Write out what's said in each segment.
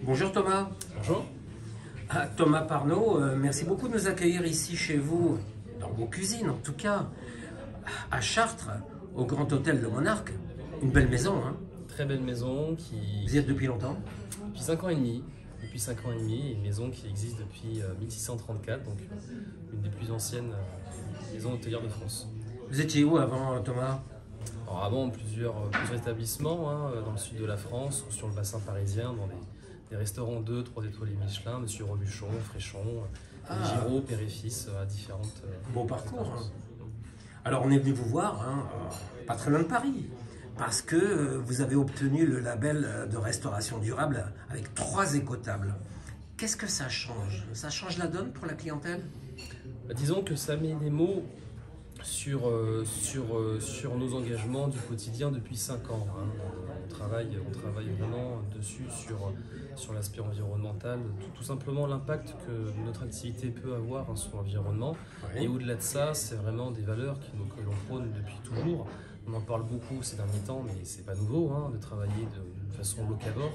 Bonjour Thomas. Bonjour. Thomas Parnot, merci beaucoup de nous accueillir ici chez vous, dans vos cuisines en tout cas, à Chartres, au Grand Hôtel Le Monarque. Une belle maison, hein? Très belle maison qui... Vous y êtes depuis longtemps? Depuis 5 ans et demi. Depuis 5 ans et demi, une maison qui existe depuis 1634, donc une des plus anciennes maisons hôtelières de France. Vous étiez où avant, Thomas? Alors avant, plusieurs établissements dans le sud de la France, ou sur le bassin parisien, dans des restaurants 2, 3 étoiles Michelin, Monsieur Robuchon, Fréchon, Giraud, Père et Fils, à différentes... Beau parcours, hein. Alors on est venu vous voir, hein, pas très loin de Paris, parce que vous avez obtenu le label de restauration durable avec 3 écotables. Qu'est-ce que ça change? Ça change la donne pour la clientèle? Disons que ça met des mots sur nos engagements du quotidien depuis 5 ans. On travaille vraiment dessus sur l'aspect environnemental, tout simplement l'impact que notre activité peut avoir sur l'environnement. Oui. Et au-delà de ça, c'est vraiment des valeurs que l'on prône depuis toujours. On en parle beaucoup ces derniers temps, mais c'est pas nouveau de travailler de façon locavore.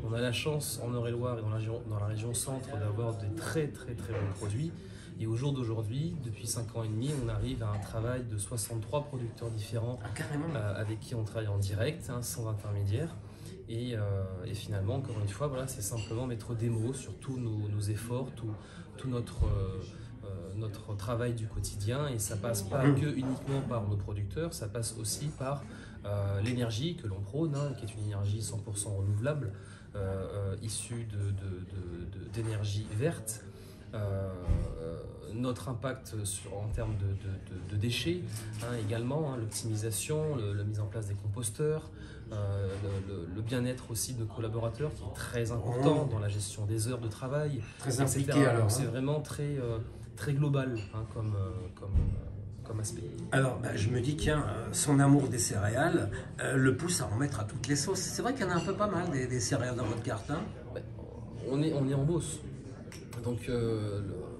On a la chance en Eure-et-Loir et dans la région centre d'avoir des très bons produits. Et au jour d'aujourd'hui, depuis 5 ans et demi, on arrive à un travail de 63 producteurs différents avec qui on travaille en direct, sans intermédiaire. Et finalement, encore une fois, voilà, c'est simplement mettre des mots sur tous nos efforts, tout notre travail du quotidien. Et ça passe pas que uniquement par nos producteurs, ça passe aussi par l'énergie que l'on prône, qui est une énergie 100% renouvelable, issue d'énergie verte. Notre impact en termes de déchets, également, l'optimisation, la mise en place des composteurs, le bien-être aussi de nos collaborateurs qui est très important dans la gestion des heures de travail, Très etc. impliqué alors. C'est vraiment très global comme aspect. Alors, je me dis, tiens, son amour des céréales le pousse à en mettre à toutes les sauces. C'est vrai qu'il y en a un peu pas mal des céréales dans votre carte, hein? On est en Beauce. Donc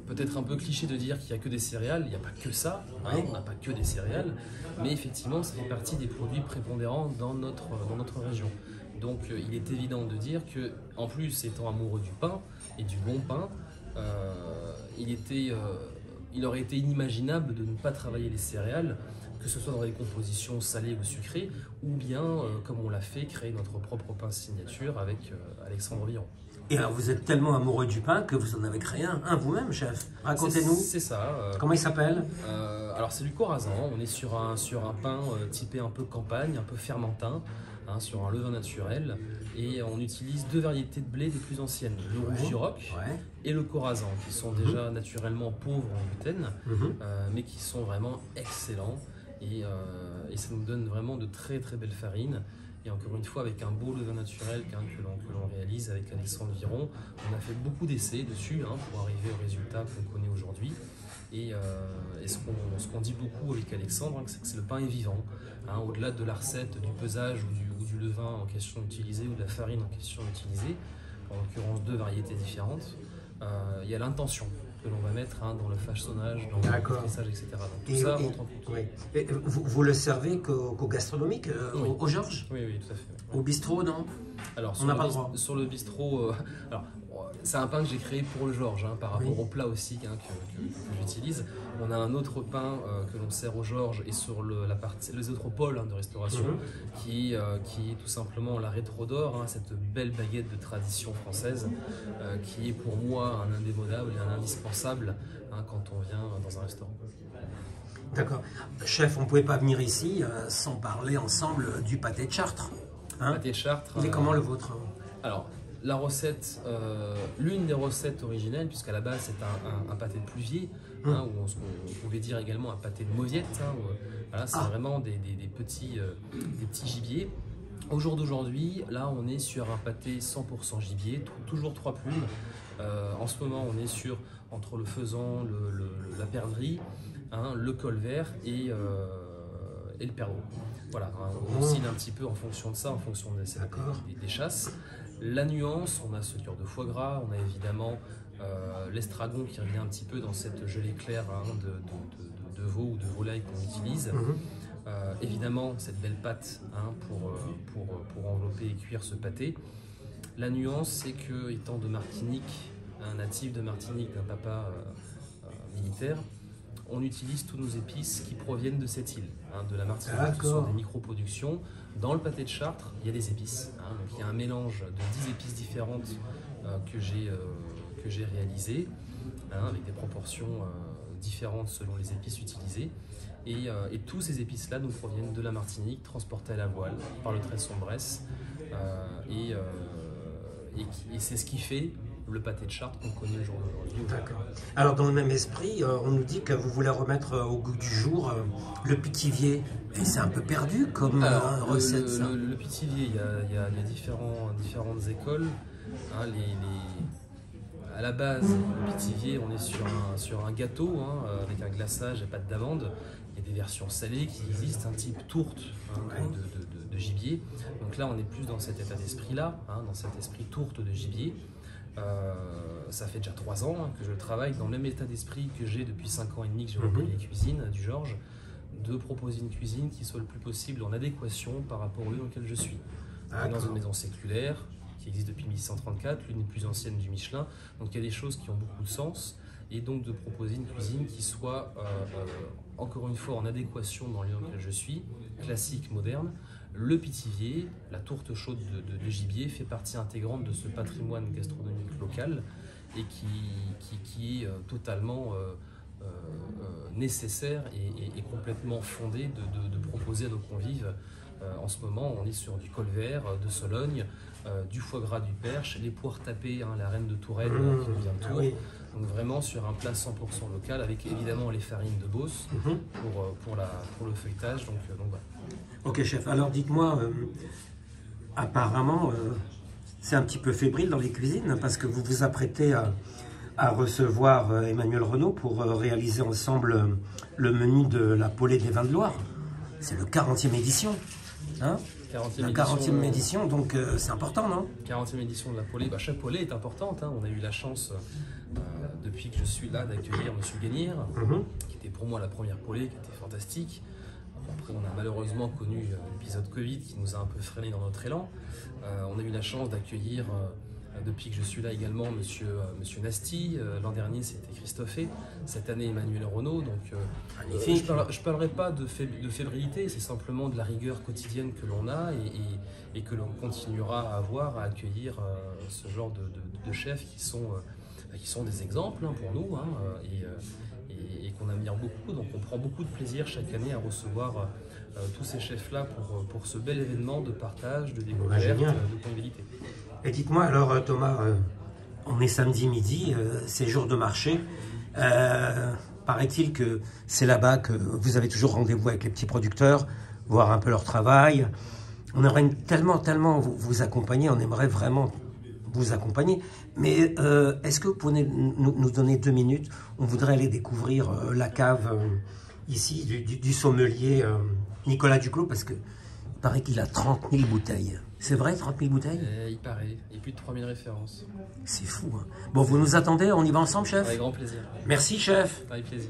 peut-être un peu cliché de dire qu'il n'y a que des céréales, il n'y a pas que ça, on n'a pas que des céréales, mais effectivement ça fait partie des produits prépondérants dans notre région. Donc il est évident de dire que, en plus étant amoureux du pain et du bon pain, il aurait été inimaginable de ne pas travailler les céréales, que ce soit dans des compositions salées ou sucrées, ou bien, comme on l'a fait, créer notre propre pain signature avec Alexandre Viron. Et alors, vous êtes tellement amoureux du pain que vous en avez créé un vous-même, chef. Racontez-nous. C'est ça. Comment il s'appelle? Alors, c'est du Corazan. On est sur un pain typé un peu campagne, un peu fermentin, sur un levain naturel. Et on utilise 2 variétés de blé des plus anciennes, le rouge du Roc et le Corazan, qui sont déjà naturellement pauvres en gluten, mais qui sont vraiment excellents. Et ça nous donne vraiment de très belles farines. Et encore une fois, avec un beau levain naturel que l'on réalise avec Alexandre Viron, on a fait beaucoup d'essais dessus pour arriver au résultat qu'on connaît aujourd'hui. Et ce qu'on dit beaucoup avec Alexandre, c'est que le pain est vivant. Au-delà de la recette, du pesage ou du levain en question utilisé ou de la farine en question utilisée, en l'occurrence 2 variétés différentes, il y a l'intention que l'on va mettre dans le façonnage, dans le pressage, etc. Donc, tout ça rentre en compte. Et vous le servez qu'au gastronomique, au Georges? Oui, tout à fait. Au bistrot, non? Alors, on n'a pas le droit. Sur le bistrot, c'est un pain que j'ai créé pour le Georges, par rapport au plat aussi que j'utilise. On a un autre pain que l'on sert au Georges et sur les autres pôles de restauration, qui est tout simplement la rétro d'or, cette belle baguette de tradition française, qui est pour moi un indémodable et un indispensable quand on vient dans un restaurant. D'accord. Chef, on ne pouvait pas venir ici sans parler ensemble du pâté de Chartres. Pâté de Chartres. Il est comment le vôtre? Alors, la recette, l'une des recettes originelles, puisqu'à la base c'est un pâté de pluvier, où on pouvait dire également un pâté de mauviette, voilà, c'est vraiment des petits gibiers. Au jour d'aujourd'hui, là on est sur un pâté 100% gibier, toujours 3 plumes. En ce moment on est entre le faisan, la perdrix, le colvert et le perdreau. Voilà, on oscille un petit peu en fonction de ça, en fonction des chasses. La nuance, on a ce cœur de foie gras, on a évidemment l'estragon qui revient un petit peu dans cette gelée claire de veau ou de volaille qu'on utilise. Évidemment, cette belle pâte pour envelopper et cuire ce pâté. La nuance, c'est que, étant de Martinique, un natif de Martinique, d'un papa militaire, on utilise tous nos épices qui proviennent de cette île, de la Martinique. Ce sont des micro-productions. Dans le pâté de Chartres, il y a des épices. Donc il y a un mélange de 10 épices différentes que j'ai réalisées, avec des proportions différentes selon les épices utilisées. Et tous ces épices-là nous proviennent de la Martinique, transportées à la voile par le tresson de Bresse. Et c'est ce qui fait le pâté de Chartres qu'on connaît le jour d'aujourd'hui. D'accord. Alors dans le même esprit, on nous dit que vous voulez remettre au goût du jour le pitivier. Et c'est un peu perdu comme recette, ça. Le pitivier, il y a différentes écoles. À la base, le pitivier, on est sur un gâteau avec un glaçage et pâte d'amande. Il y a des versions salées qui existent, un type tourte de gibier. Donc là, on est plus dans cet état d'esprit-là, dans cet esprit tourte de gibier. Ça fait déjà 3 ans que je travaille dans le même état d'esprit que j'ai depuis 5 ans et demi que j'ai repris les cuisines du Georges, de proposer une cuisine qui soit le plus possible en adéquation par rapport au lieu dans lequel je suis. On est dans une maison séculaire qui existe depuis 1634, l'une des plus anciennes du Michelin, donc il y a des choses qui ont beaucoup de sens, et donc de proposer une cuisine qui soit encore une fois en adéquation dans le lieu dans lequel je suis, classique, moderne. Le pitivier, la tourte chaude de gibier, fait partie intégrante de ce patrimoine gastronomique local et qui est totalement nécessaire et complètement fondé de proposer à nos convives. En ce moment, on est sur du colvert de Sologne, du foie gras du Perche, les poires tapées, la reine de Touraine qui nous vient de Tours. Donc vraiment sur un plat 100% local avec évidemment les farines de Beauce pour le feuilletage. Donc voilà. Ok chef, alors dites-moi, apparemment c'est un petit peu fébrile dans les cuisines parce que vous vous apprêtez à recevoir Emmanuel Renaud pour réaliser ensemble le menu de la Polée des Vins de Loire. C'est le 40e édition. La 40e édition, donc c'est important, non? 40e édition de la Polée, chaque Polée est importante. On a eu la chance, depuis que je suis là, d'accueillir M. Guénir, qui était pour moi la première Polée, qui était fantastique. Après, on a malheureusement connu l'épisode Covid qui nous a un peu freiné dans notre élan. On a eu la chance d'accueillir, depuis que je suis là également, Monsieur Nasty. L'an dernier, c'était Christophe. Cette année, Emmanuel Renaud. Donc, je ne parlerai pas de fébrilité, c'est simplement de la rigueur quotidienne que l'on a et que l'on continuera à avoir, à accueillir ce genre de chefs qui sont des exemples pour nous et qu'on admire beaucoup. Donc, on prend beaucoup de plaisir chaque année à recevoir tous ces chefs-là pour ce bel événement de partage, de découverte, de convivialité. Et dites-moi alors Thomas, on est samedi midi, c'est jour de marché. Paraît-il que c'est là-bas que vous avez toujours rendez-vous avec les petits producteurs, voir un peu leur travail. On aimerait tellement vous accompagner, on aimerait vraiment vous accompagner. Mais est-ce que vous pouvez nous donner 2 minutes? On voudrait aller découvrir la cave ici du sommelier Nicolas Duclos, parce qu'il paraît qu'il a 30 000 bouteilles. C'est vrai, 30 000 bouteilles? Il paraît, et plus de 3 000 références. C'est fou, hein. Bon, vous nous attendez, on y va ensemble, chef? Avec grand plaisir. Merci, chef. Avec plaisir.